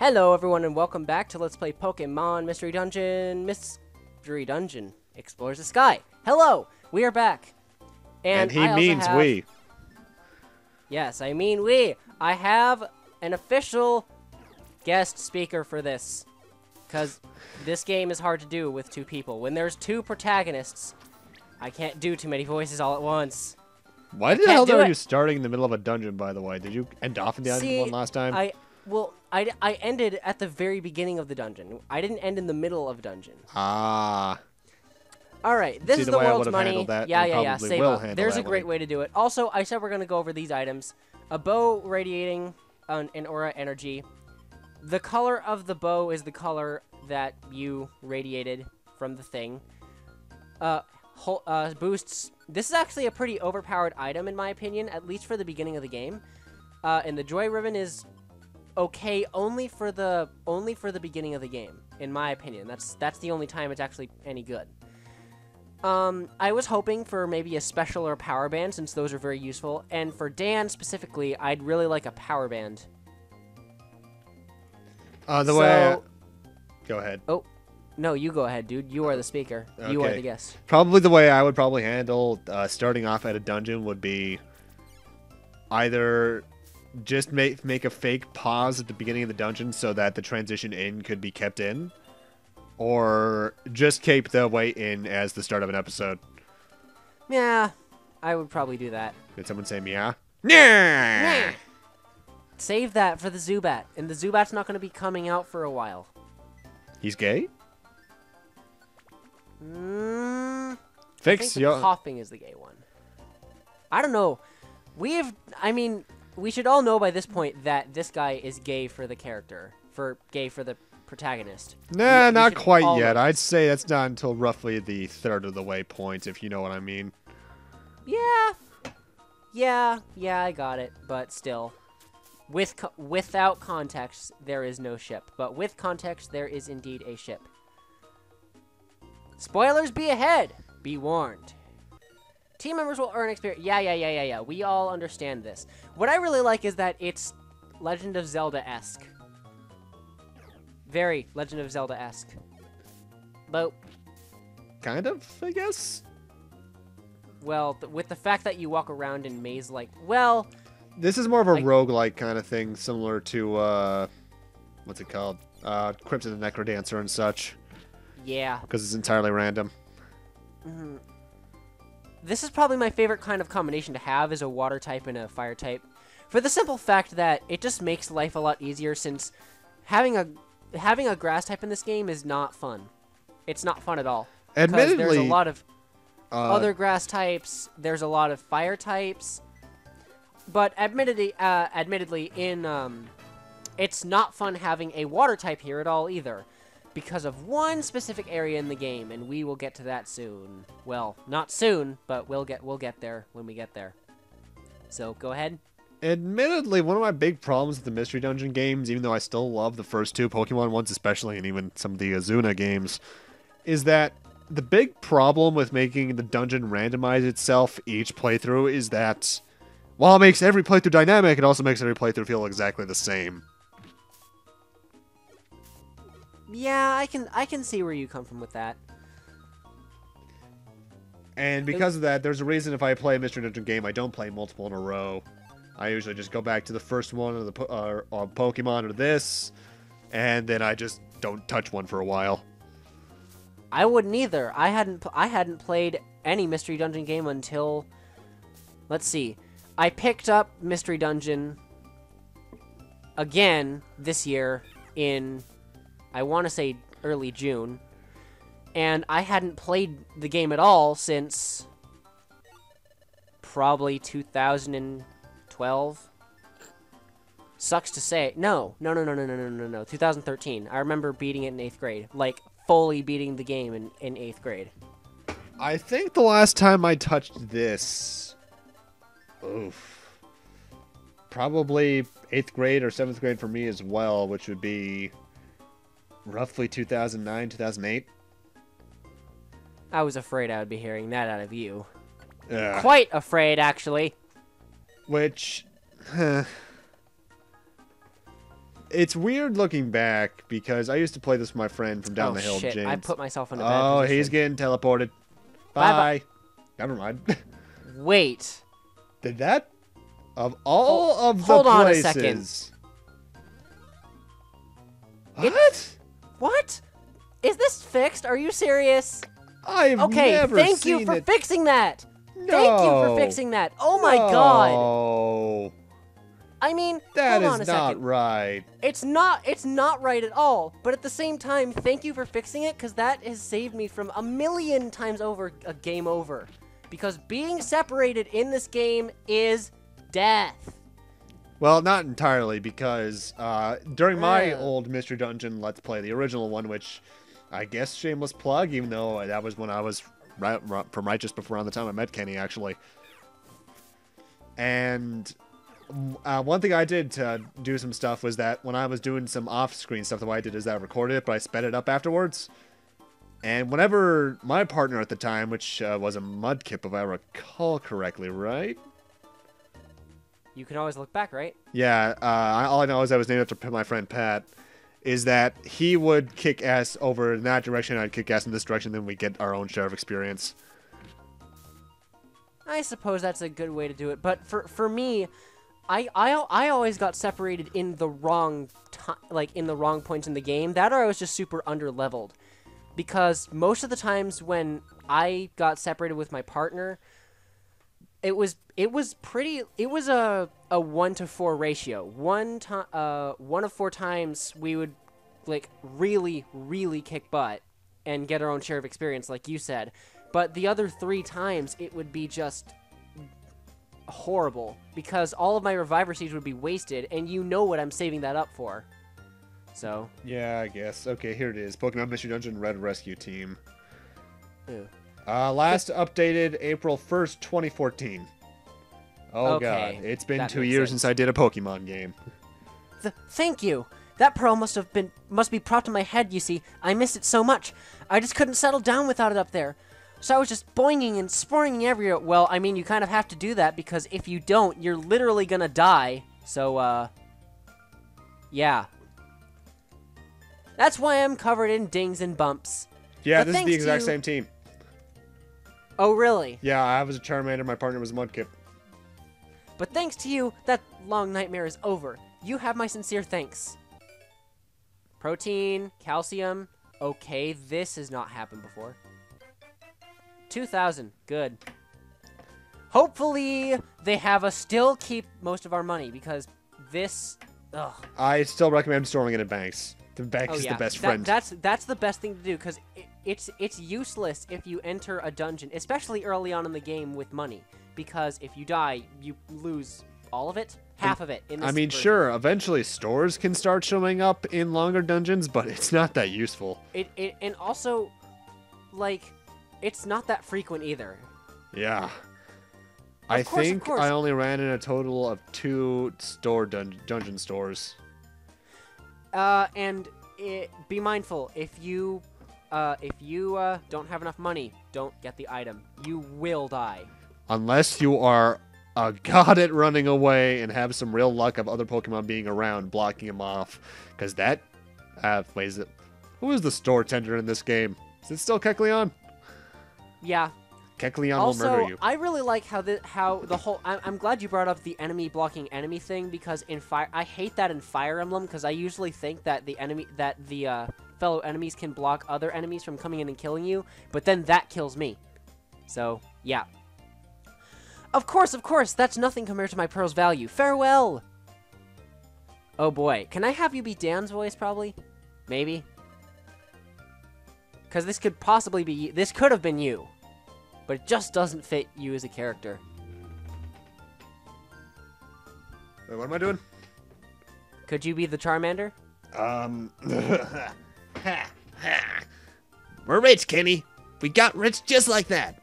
Hello everyone and welcome back to Let's Play Pokemon Mystery Dungeon Explores the Sky. Hello! We are back. And he means we. Yes, I mean we. I have an official guest speaker for this. Because this game is hard to do with two people. When there's two protagonists, I can't do too many voices all at once. Why the hell are you starting in the middle of a dungeon, by the way? Did you end off in the one last time? I ended at the very beginning of the dungeon. I didn't end in the middle of a dungeon. Ah. Alright, this is the world's money. Yeah. Save up. There's a great way to do it. Also, I said we're going to go over these items. A bow radiating an aura energy. The color of the bow is the color that you radiated from the thing. Boosts. This is actually a pretty overpowered item in my opinion, at least for the beginning of the game. And the Joy Ribbon is okay only for the beginning of the game, in my opinion. That's the only time it's actually any good. I was hoping for maybe a special or power band, since those are very useful. And for Dan specifically, I'd really like a power band. Go ahead. Oh, no, you go ahead, dude. You are the speaker. Okay. You are the guest. Probably the way I would probably handle starting off at a dungeon would be either just make a fake pause at the beginning of the dungeon so that the transition in could be kept in, or just keep the way in as the start of an episode. Yeah, I would probably do that. Did someone say meow? Yeah. Save that for the Zubat, and the Zubat's not going to be coming out for a while. He's gay? Fix your coughing is the gay one. I don't know. We should all know by this point that this guy is gay for the character, gay for the protagonist. Nah, not quite yet. I'd say that's not until roughly the third of the way point, if you know what I mean. Yeah, I got it, but still. Without context, there is no ship. But with context, there is indeed a ship. Spoilers be ahead! Be warned. Team members will earn experience. Yeah. We all understand this. What I really like is that it's Legend of Zelda-esque. Very Legend of Zelda-esque. But kind of, I guess? Well, with the fact that you walk around in maze-like... Well... This is more of a roguelike kind of thing, similar to, what's it called? Cryptid the Necrodancer and such. Yeah. Because it's entirely random. Mm-hmm. This is probably my favorite kind of combination to have, is a water type and a fire type. For the simple fact that it just makes life a lot easier, since having a grass type in this game is not fun. It's not fun at all. Admittedly, there's a lot of other grass types, there's a lot of fire types. But admittedly, it's not fun having a water type here at all either, because of one specific area in the game, and we will get to that soon. Well, not soon, but we'll get there when we get there. So go ahead. Admittedly, one of my big problems with the Mystery Dungeon games, even though I still love the first two Pokemon ones especially, and even some of the Azuna games, is that the big problem with making the dungeon randomize itself each playthrough is that while it makes every playthrough dynamic, it also makes every playthrough feel exactly the same. Yeah, I can see where you come from with that. And because of that, there's a reason if I play a Mystery Dungeon game, I don't play multiple in a row. I usually just go back to the first one of the Pokemon or this, and then I just don't touch one for a while. I wouldn't either. I hadn't played any Mystery Dungeon game until, let's see. I picked up Mystery Dungeon again this year in, I want to say, early June. And I hadn't played the game at all since probably 2012. Sucks to say. No. 2013. I remember beating it in 8th grade. Like, fully beating the game in 8th grade. I think the last time I touched this... Oof. Probably 8th grade or 7th grade for me as well, which would be roughly 2009, 2008. I was afraid I would be hearing that out of you. Quite afraid, actually. Which... It's weird looking back because I used to play this with my friend from down the hill, shit. James. I put myself in a bad Oh, position. he's getting teleported. Bye-bye. Bye. Never mind. Wait. Did that? Of all of the hold on a places. second. What? What? Is this fixed? Are you serious? I've Okay, never thank seen you for it. fixing that. No. Thank you for fixing that. Oh my god. No. I mean, That hold on a is not second. right. It's not right at all. But at the same time, thank you for fixing it, because that has saved me from a million times over a game over. Because being separated in this game is death. Well, not entirely, because during my Yeah. old Mystery Dungeon Let's Play, the original one, which I guess shameless plug, even though that was when I was from right just before around the time I met Kenny, actually. And one thing I did to do some stuff was that when I was doing some off-screen stuff, the way I did is that I recorded it, but I sped it up afterwards. And whenever my partner at the time, which was a Mudkip, if I recall correctly, right? You can always look back, right? Yeah, all I know is I was named after my friend Pat, is that he would kick ass over in that direction, I'd kick ass in this direction, then we get our own share of experience. I suppose that's a good way to do it. But for me, I always got separated in the wrong in the wrong points in the game. That or I was just super under-leveled. Because most of the times when I got separated with my partner, it was a 1-to-4 ratio. One of 4 times we would like really kick butt and get our own share of experience, like you said. But the other 3 times it would be just horrible because all of my reviver seeds would be wasted, and you know what I'm saving that up for. So Yeah, I guess. Okay, here it is. Pokemon Mystery Dungeon Red Rescue Team. ew. Last updated April 1st, 2014. Oh Okay, god, it's been that 2 makes years sense. since I did a Pokemon game. Thank you. That pearl must be propped in my head, you see. I missed it so much. I just couldn't settle down without it up there. So I was just boinging and sporinging everywhere. Well, I mean, you kind of have to do that because if you don't, you're literally gonna die. So, yeah. That's why I'm covered in dings and bumps. Yeah, But this is thanks the to exact you- same team. Oh, really? Yeah, I was a Charmander, my partner was a Mudkip. But thanks to you, that long nightmare is over. You have my sincere thanks. Protein, calcium. Okay, this has not happened before. 2,000. Good. Hopefully, they have us still keep most of our money because this... Ugh. I still recommend storing it in banks. The bank is the best friend. That's the best thing to do because it's useless if you enter a dungeon, especially early on in the game with money. Because if you die, you lose all of it, half of it. In this I mean, version. sure, eventually stores can start showing up in longer dungeons, but it's not that useful. And also, like, it's not that frequent either. Yeah. Of course. I only ran in a total of 2 dungeon stores. Be mindful if you don't have enough money, don't get the item. You will die. Unless you are a god at running away and have some real luck of other Pokemon being around, blocking them off. Because that... wait, is it... Who is the store tender in this game? Is it still Kecleon? Yeah. Kecleon will murder Also, you. I really like how the whole... I'm glad you brought up the enemy blocking enemy thing because in I hate that in Fire Emblem because I usually think that the fellow enemies can block other enemies from coming in and killing you, but then that kills me. So, yeah. Of course, that's nothing compared to my pearl's value. Farewell! Oh boy, can I have you be Dan's voice, probably? Maybe? Because this could possibly be... This could have been you. But it just doesn't fit you as a character. Wait, what am I doing? Could you be the Charmander? We're rich, Kenny. We got rich just like that.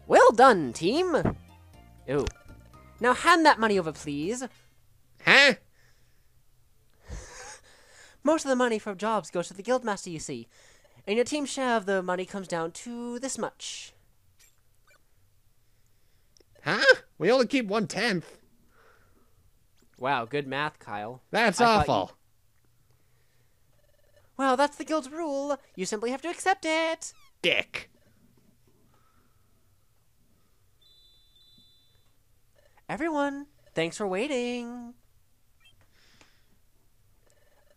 Well done, team! Ooh. Now hand that money over, please. Huh? Most of the money from jobs goes to the Guildmaster, you see. And your team's share of the money comes down to this much. Huh? We only keep 1/10. Wow, good math, Kyle. That's I thought awful. Well, that's the guild's rule. You simply have to accept it. Dick. Everyone, thanks for waiting.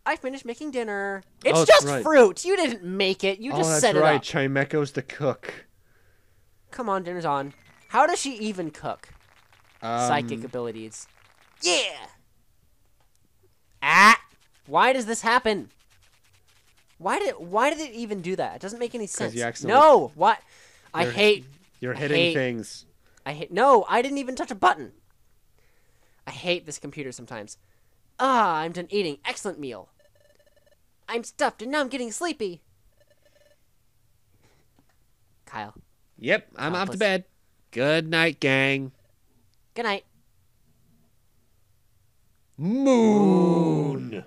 I finished making dinner. It's Oh, just that's right. fruit. You didn't make it. You just that's set it right. up. Chimeco's the cook. Come on, dinner's on. How does she even cook? Psychic abilities. Yeah. Ah! Why does this happen? Why did it even do that? It doesn't make any sense. You accidentally- No. What? I hate. You're hitting things. No, I didn't even touch a button. I hate this computer sometimes. Ah, I'm done eating. Excellent meal. I'm stuffed and now I'm getting sleepy. Kyle. Yep, I'm off to Helpless. bed. Good night, gang. Good night. Moon.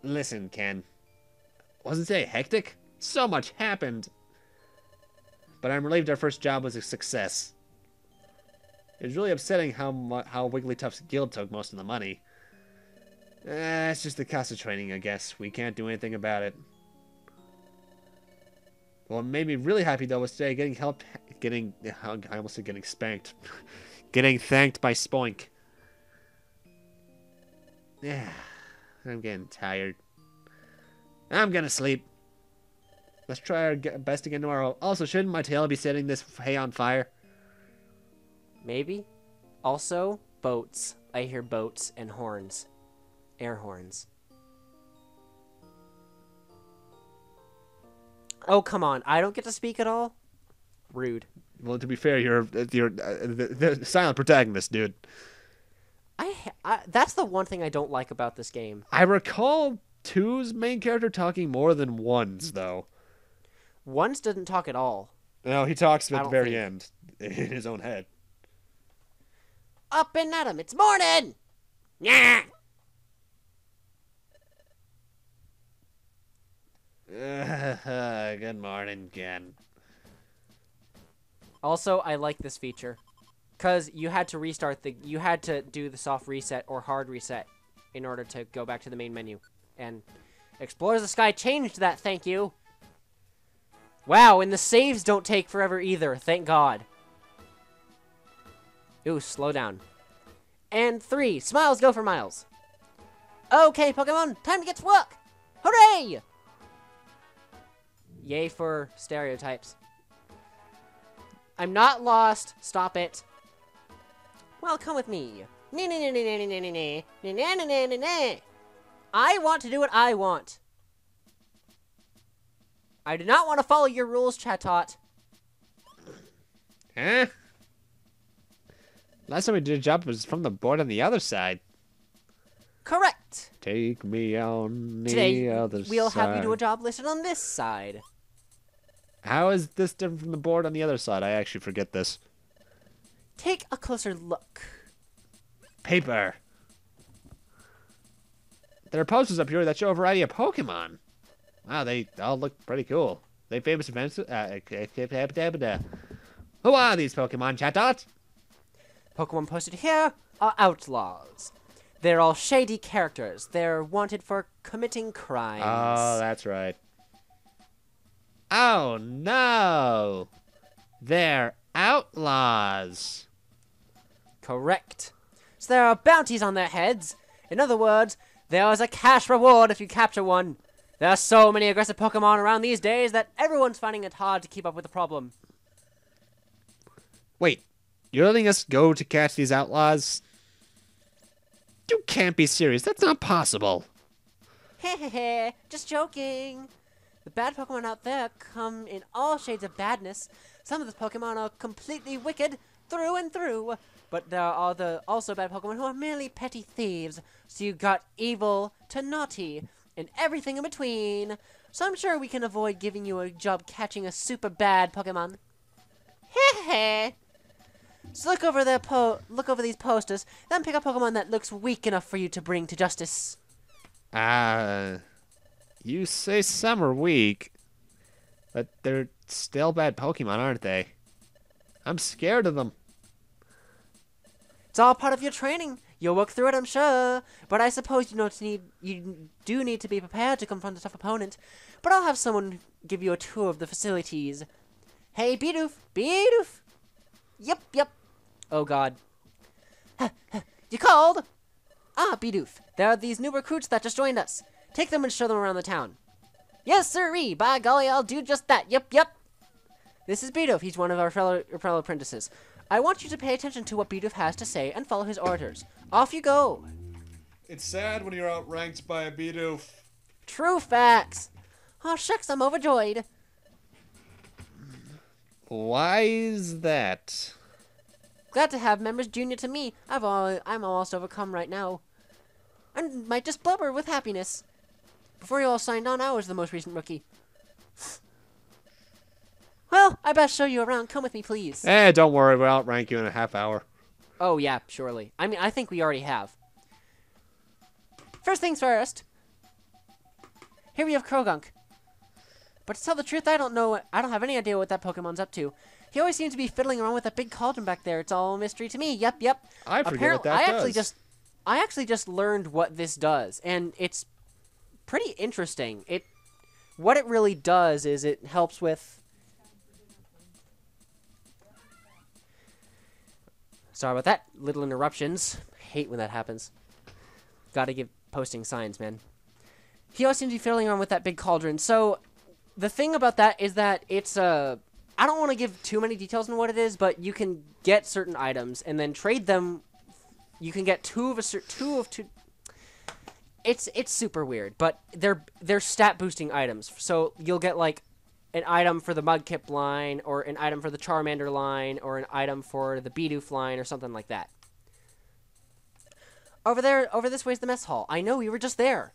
Listen, Ken. Wasn't today hectic? So much happened. But I'm relieved our first job was a success. It was really upsetting how Wigglytuff's guild took most of the money. It's just the cost of training, I guess. We can't do anything about it. What made me really happy, though, was today I almost said getting spanked. Getting thanked by Spoink. Yeah, I'm getting tired. I'm gonna sleep. Let's try our best again tomorrow. Also, shouldn't my tail be setting this hay on fire? Maybe. Also, boats. I hear boats and horns. Air horns. Oh, come on. I don't get to speak at all? Rude. Well, to be fair, you're the silent protagonist, dude. That's the one thing I don't like about this game. I recall 2's main character talking more than 1's, though. Ones didn't talk at all. No, he talks at the don't very think. end in his own head. Up and at 'em. It's morning! Yeah! Good morning, Ken. Also, I like this feature. Because you had to do the soft reset or hard reset in order to go back to the main menu. And Explorers of the Sky changed that, thank you. Wow, and the saves don't take forever either, thank God. Ooh, slow down. And 3, smiles go for miles. Okay, Pokemon, time to get to work! Hooray! Yay for stereotypes. I'm not lost. Stop it. Well, come with me. I want to do what I want. I do not want to follow your rules, Chatot. Huh? Last time we did a job was from the board on the other side. Correct. Take me on the Today, other we'll side. have you do a job listed on this side. How is this different from the board on the other side? I actually forget this. Take a closer look. Paper. There are posters up here that show a variety of Pokemon. Wow, they all look pretty cool. They famous events. Who are these Pokemon, Chatot? Pokemon posted here are outlaws. They're all shady characters. They're wanted for committing crimes. Oh, that's right. Oh, no. They're outlaws. Correct. So there are bounties on their heads. In other words, there is a cash reward if you capture one. There are so many aggressive Pokemon around these days that everyone's finding it hard to keep up with the problem. Wait, you're letting us go to catch these outlaws? You can't be serious. That's not possible. Hehehe, just joking. The bad Pokemon out there come in all shades of badness. Some of the Pokemon are completely wicked through and through. But there are also bad Pokemon who are merely petty thieves. So you got evil to naughty and everything in between. So I'm sure we can avoid giving you a job catching a super bad Pokemon. Hehe. So look over these posters, then pick a Pokemon that looks weak enough for you to bring to justice. You say some are weak, but they're still bad Pokemon, aren't they? I'm scared of them. It's all part of your training. You'll work through it, I'm sure. But I suppose you do need to be prepared to confront a tough opponent. But I'll have someone give you a tour of the facilities. Hey, Bidoof! Bidoof! Yep. Oh, God. You called? Ah, Bidoof. There are these new recruits that just joined us. Take them and show them around the town. Yes, sirree. By golly, I'll do just that. Yep. This is Bidoof. He's one of our fellow apprentices. I want you to pay attention to what Bidoof has to say and follow his orders. Off you go. It's sad when you're outranked by a Bidoof. True facts. Oh, shucks, I'm overjoyed. Why is that? Glad to have members junior to me. I'm almost overcome right now. I might just blubber with happiness. Before you all signed on, I was the most recent rookie. Well, I best show you around. Come with me, please. Don't worry. We'll outrank you in a half hour. Oh, yeah, surely. I mean, I think we already have. First things first. Here we have Krogunk. But to tell the truth, I don't have any idea what that Pokemon's up to. He always seems to be fiddling around with that big cauldron back there. It's all a mystery to me. Yep. I forget what that does. I actually just learned what this does, and it's pretty interesting. What it really does is it helps with... Sorry about that. Little interruptions. I hate when that happens. Gotta give posting signs, man. He always seems to be fiddling around with that big cauldron. So, the thing about that is that it's a... I don't want to give too many details on what it is, but you can get certain items and then trade them. You can get two of two. It's super weird, but they're stat boosting items. So you'll get like an item for the Mudkip line, or an item for the Charmander line, or an item for the Bidoof line, or something like that. Over this way's the mess hall. I know, we were just there.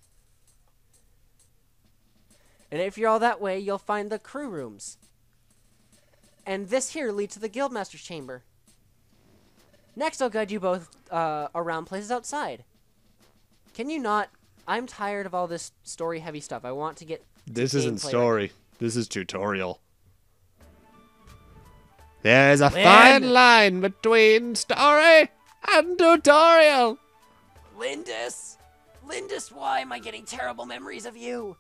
And if you're all that way, you'll find the crew rooms. And this here leads to the Guildmaster's chamber. Next, I'll guide you both around places outside. Can you not? I'm tired of all this story-heavy stuff. I want to get... This isn't story. This is tutorial. There's a fine line between story and tutorial. Lindis, why am I getting terrible memories of you?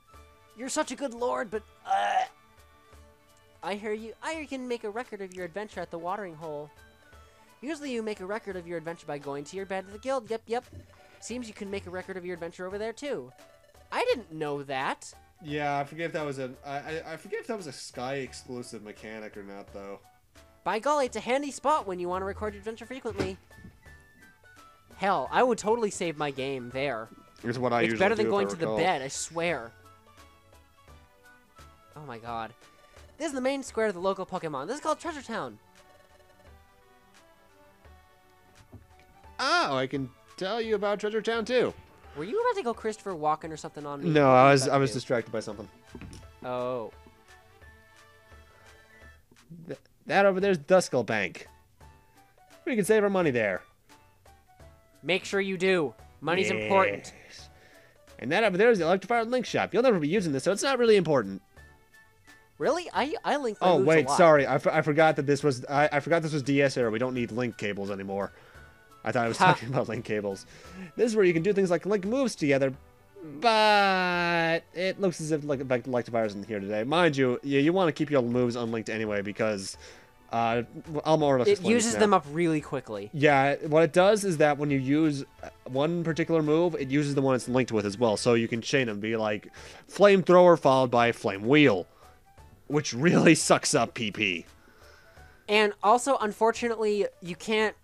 You're such a good lord, but... I hear you can make a record of your adventure at the watering hole. Usually you make a record of your adventure by going to your bed at the guild. Yep. Seems you can make a record of your adventure over there, too. I didn't know that. Yeah, I forget if that was I forget if that was a Sky exclusive mechanic or not, though. By golly, it's a handy spot when you want to record your adventure frequently. Hell, I would totally save my game there. Here's what I usually do. It's better than going to the bed, I swear. Oh my god. This is the main square of the local Pokemon. This is called Treasure Town. Oh, I can tell you about Treasure Town too. Were you about to go Christopher Walken or something on me? No, I was distracted by something. Oh. That over there's Duskull Bank. We can save our money there. Make sure you do. Money's important. And that over there is the Electrified Link Shop. You'll never be using this, so it's not really important. Really? I link my moves wait, a lot. sorry. I forgot that this was I forgot this was DS era. We don't need link cables anymore. I thought I was talking about link cables. This is where you can do things like link moves together, but it looks as if Electivire isn't here today. Mind you, you want to keep your moves unlinked anyway because I'll more or less explain uses them up really quickly. Yeah, what it does is that when you use one particular move, it uses the one it's linked with as well. So you can chain them, be like Flamethrower followed by Flame Wheel, which really sucks up PP. And also, unfortunately, you can't...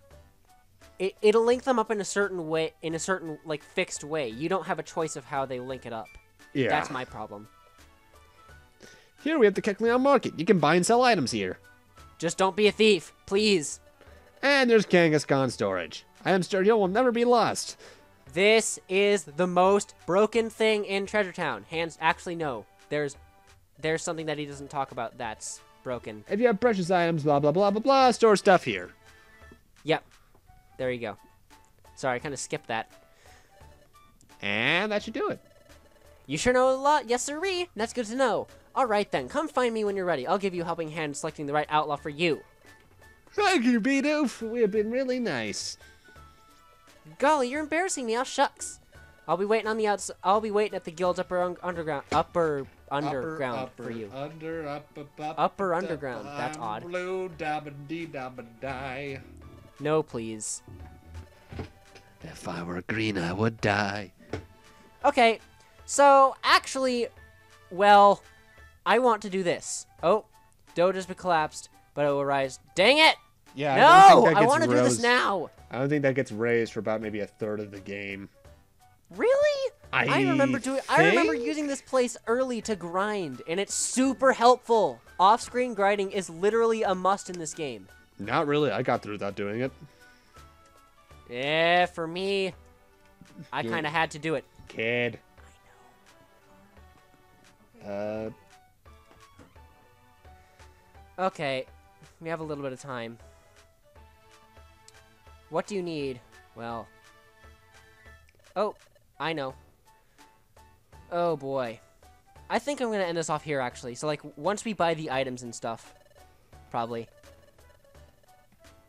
It'll link them up in a certain way, in a certain, like, fixed way. You don't have a choice of how they link it up. Yeah. That's my problem. Here we have the Kecleon Market. You can buy and sell items here. Just don't be a thief, please. And there's Kangaskhan storage. Item storage will never be lost. This is the most broken thing in Treasure Town. Actually, no. There's something that he doesn't talk about that's broken. If you have precious items, blah, blah, blah, blah, blah, store stuff here. Yep. There you go. Sorry, I kind of skipped that. And that should do it. You sure know a lot. Yes, sirree. That's good to know. All right, then. Come find me when you're ready. I'll give you a helping hand in selecting the right outlaw for you. Thank you, Bidoof. We have been really nice. Golly, you're embarrassing me. Oh, shucks. I'll be waiting on the I'll be waiting at the guild's underground for you. Upper underground. That's odd. Blue, dabba dee dabba die. No, please. If I were green, I would die. Okay, so actually, well, I want to do this. Oh, Doge has been collapsed, but it will rise. Dang it! Yeah, No, I want to do this now. I don't think that gets raised for about maybe a third of the game. Really? I remember using this place early to grind, and it's super helpful. Off-screen grinding is literally a must in this game. Not really. I got through without doing it. Yeah, for me, I kind of had to do it. Kid. Okay, we have a little bit of time. What do you need? Well... Oh, I know. Oh, boy. I think I'm going to end this off here, actually. So, like, once we buy the items and stuff, probably.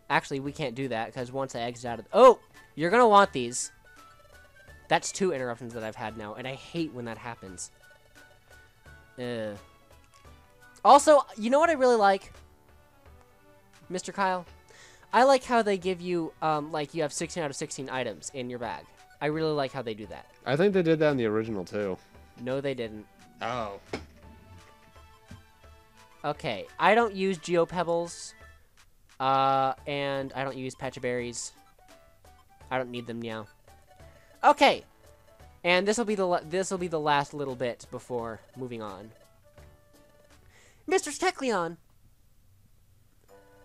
Actually, we can't do that, because once I exit out of... Oh! You're going to want these. That's 2 interruptions that I've had now, and I hate when that happens. Also, you know what I really like? Mr. Kyle? I like how they give you, like, you have 16 out of 16 items in your bag. I really like how they do that. I think they did that in the original, too. No, they didn't. Oh. Okay, I don't use Geopebbles, and I don't use Patchaberries. I don't need them now. Okay, and this will be the last little bit before moving on. Mr. Stekleon!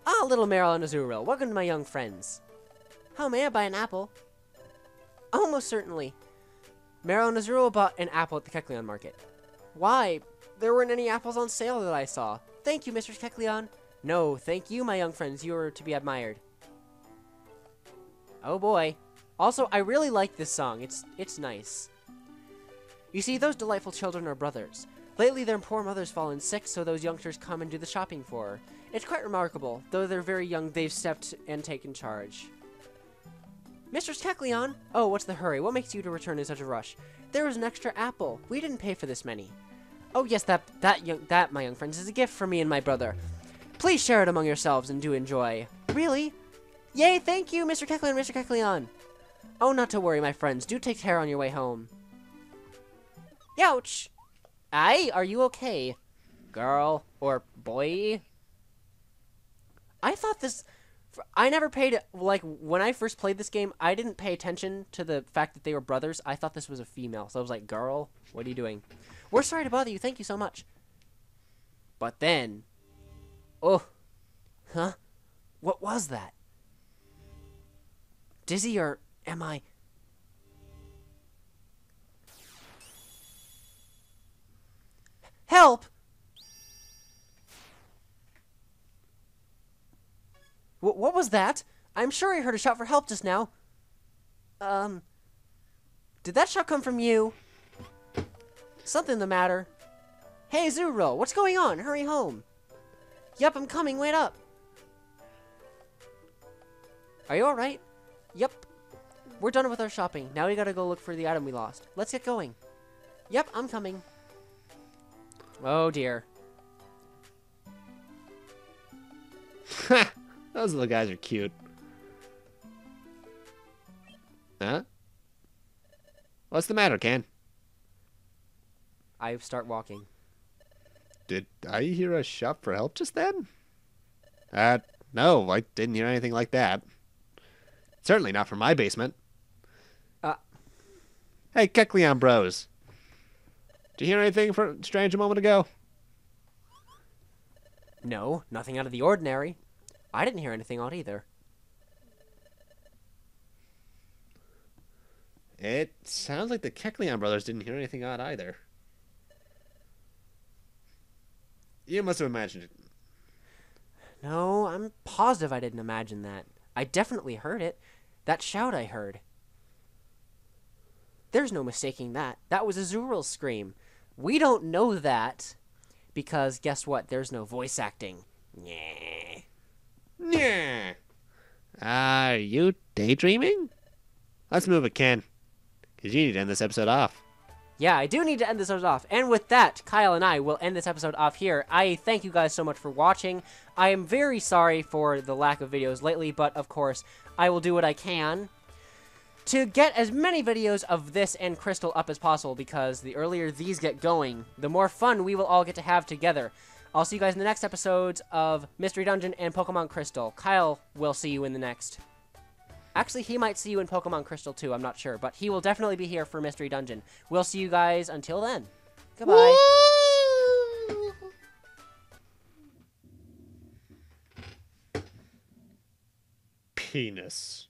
Ah, little Meryl and Azuriel, welcome to my young friends. How may I buy an apple? Oh, most certainly. Meryl and Azuriel bought an apple at the Kecleon market. Why? There weren't any apples on sale that I saw. Thank you, Mr. Kecleon. No, thank you, my young friends. You are to be admired. Oh boy. Also, I really like this song. It's nice. You see, those delightful children are brothers. Lately, their poor mother's fallen sick, so those youngsters come and do the shopping for her. It's quite remarkable. Though they're very young, they've stepped and taken charge. Mr. Kecleon! Oh, what's the hurry? What makes you to return in such a rush? There was an extra apple. We didn't pay for this many. Oh yes, that, my young friends, is a gift for me and my brother. Please share it among yourselves and do enjoy. Really? Yay, thank you, Mr. Kecleon, Mr. Kecleon. Oh, not to worry, my friends. Do take care on your way home. Youch! Aye, are you okay? Girl. Or boy? I thought this... I never paid... Like, when I first played this game, I didn't pay attention to the fact that they were brothers. I thought this was a female. So I was like, girl, what are you doing? We're sorry to bother you. Thank you so much. But then... Oh. Huh? What was that? Dizzy or am I... Help! What was that? I'm sure I heard a shout for help just now. Did that shout come from you? Something the matter. Hey, Zuro, what's going on? Hurry home. Yep, I'm coming. Wait up. Are you alright? Yep. We're done with our shopping. Now we gotta go look for the item we lost. Let's get going. Yep, I'm coming. Oh, dear. Those little guys are cute. Huh? What's the matter, Ken? I start walking. Did I hear a shout for help just then? No, I didn't hear anything like that. Certainly not from my basement. Hey, Kecleon bros. Did you hear anything strange a moment ago? No, nothing out of the ordinary. I didn't hear anything odd either. It sounds like the Kecleon brothers didn't hear anything odd either. You must have imagined it. No, I'm positive I didn't imagine that. I definitely heard it. That shout I heard. There's no mistaking that. That was Azuriel's scream. We don't know that because guess what? There's no voice acting. Nyeh. Yeah. Are you daydreaming? let's move it, Ken. Because you need to end this episode off. Yeah, I do need to end this episode off. And with that, Kyle and I will end this episode off here. I thank you guys so much for watching. I am very sorry for the lack of videos lately, but of course, I will do what I can to get as many videos of this and Crystal up as possible, because the earlier these get going, the more fun we will all get to have together. I'll see you guys in the next episodes of Mystery Dungeon and Pokemon Crystal. Kyle will see you in the next. Actually, he might see you in Pokemon Crystal too, I'm not sure, but he will definitely be here for Mystery Dungeon. We'll see you guys until then. Goodbye. Penis.